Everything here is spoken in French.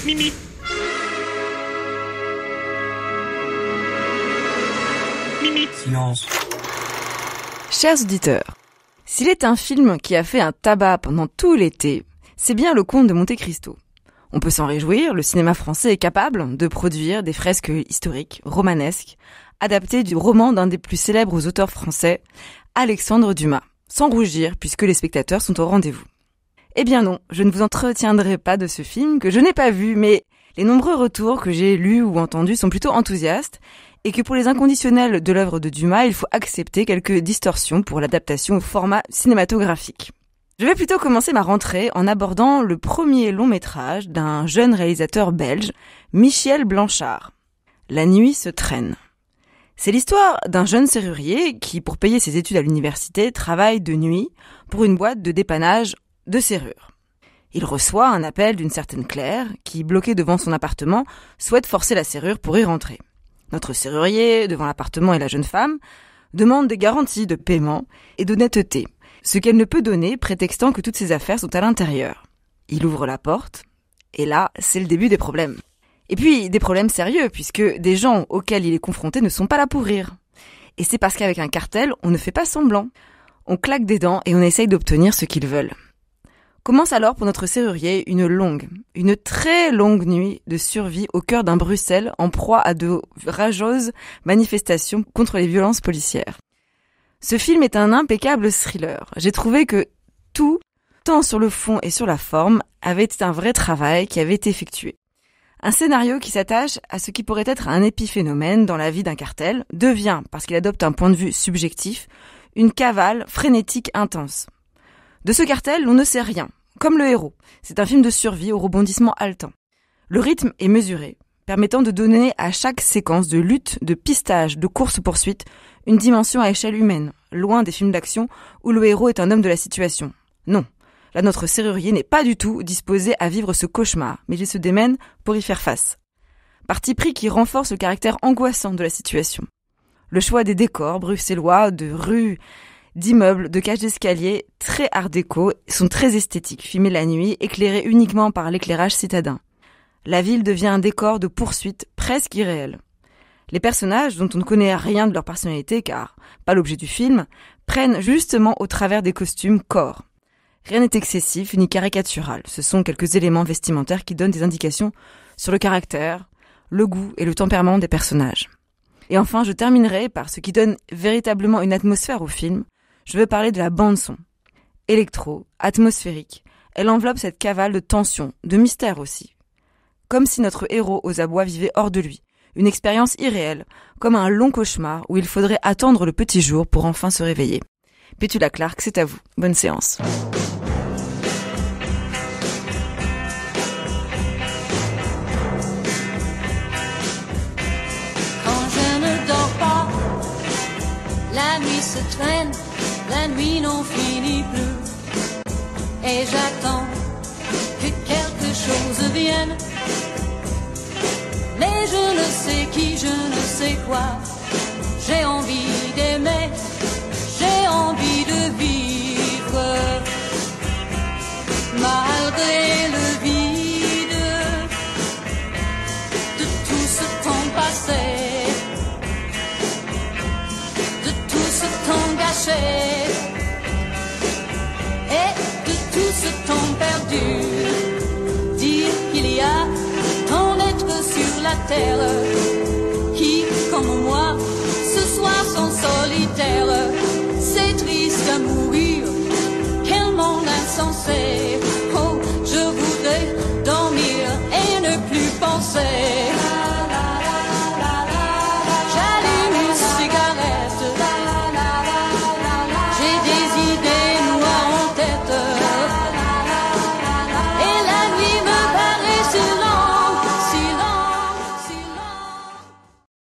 Mimi. Mimi. Silence. Chers auditeurs, s'il est un film qui a fait un tabac pendant tout l'été, c'est bien Le Comte de Monte Cristo. On peut s'en réjouir, le cinéma français est capable de produire des fresques historiques, romanesques, adaptées du roman d'un des plus célèbres auteurs français, Alexandre Dumas, sans rougir puisque les spectateurs sont au rendez-vous. Eh bien non, je ne vous entretiendrai pas de ce film que je n'ai pas vu, mais les nombreux retours que j'ai lus ou entendus sont plutôt enthousiastes, et que pour les inconditionnels de l'œuvre de Dumas, il faut accepter quelques distorsions pour l'adaptation au format cinématographique. Je vais plutôt commencer ma rentrée en abordant le premier long métrage d'un jeune réalisateur belge, Michel Blanchard. La nuit se traîne. C'est l'histoire d'un jeune serrurier qui, pour payer ses études à l'université, travaille de nuit pour une boîte de dépannage de serrures. Il reçoit un appel d'une certaine Claire qui, bloquée devant son appartement, souhaite forcer la serrure pour y rentrer. Notre serrurier, devant l'appartement et la jeune femme, demande des garanties de paiement et d'honnêteté, ce qu'elle ne peut donner, prétextant que toutes ses affaires sont à l'intérieur. Il ouvre la porte, et là, c'est le début des problèmes. Et puis, des problèmes sérieux, puisque des gens auxquels il est confronté ne sont pas là pour rire. Et c'est parce qu'avec un cartel, on ne fait pas semblant. On claque des dents et on essaye d'obtenir ce qu'ils veulent. Commence alors pour notre serrurier une très longue nuit de survie au cœur d'un Bruxelles en proie à de rageuses manifestations contre les violences policières. Ce film est un impeccable thriller. J'ai trouvé que tout, tant sur le fond et sur la forme, avait été un vrai travail qui avait été effectué. Un scénario qui s'attache à ce qui pourrait être un épiphénomène dans la vie d'un cartel devient, parce qu'il adopte un point de vue subjectif, une cavale frénétique intense. De ce cartel, on ne sait rien, comme le héros. C'est un film de survie au rebondissement haletant. Le rythme est mesuré, permettant de donner à chaque séquence de lutte, de pistage, de course-poursuite, une dimension à échelle humaine, loin des films d'action où le héros est un homme de la situation. Non, là notre serrurier n'est pas du tout disposé à vivre ce cauchemar, mais il se démène pour y faire face. Parti pris qui renforce le caractère angoissant de la situation. Le choix des décors bruxellois, de rues, d'immeubles, de cages d'escalier, très art déco, sont très esthétiques, filmés la nuit, éclairés uniquement par l'éclairage citadin. La ville devient un décor de poursuite presque irréel. Les personnages, dont on ne connaît rien de leur personnalité, car pas l'objet du film, prennent justement au travers des costumes corps. Rien n'est excessif ni caricatural, ce sont quelques éléments vestimentaires qui donnent des indications sur le caractère, le goût et le tempérament des personnages. Et enfin, je terminerai par ce qui donne véritablement une atmosphère au film. Je veux parler de la bande-son. Électro, atmosphérique, elle enveloppe cette cavale de tension, de mystère aussi. Comme si notre héros aux abois vivait hors de lui. Une expérience irréelle, comme un long cauchemar où il faudrait attendre le petit jour pour enfin se réveiller. Pétula Clark, c'est à vous. Bonne séance. Quand je ne dors pas, la nuit se traîne. La nuit n'en finit plus et j'attends que quelque chose vienne. Mais je ne sais qui, je ne sais quoi. J'ai envie d'aimer, j'ai envie de vivre. Malgré le vide de tout ce temps passé, de tout ce temps gâché. Et de tout ce temps perdu, dire qu'il y a tant d'êtres sur la terre qui, comme moi, ce soir sont solitaires. C'est triste à mourir, quel monde insensé.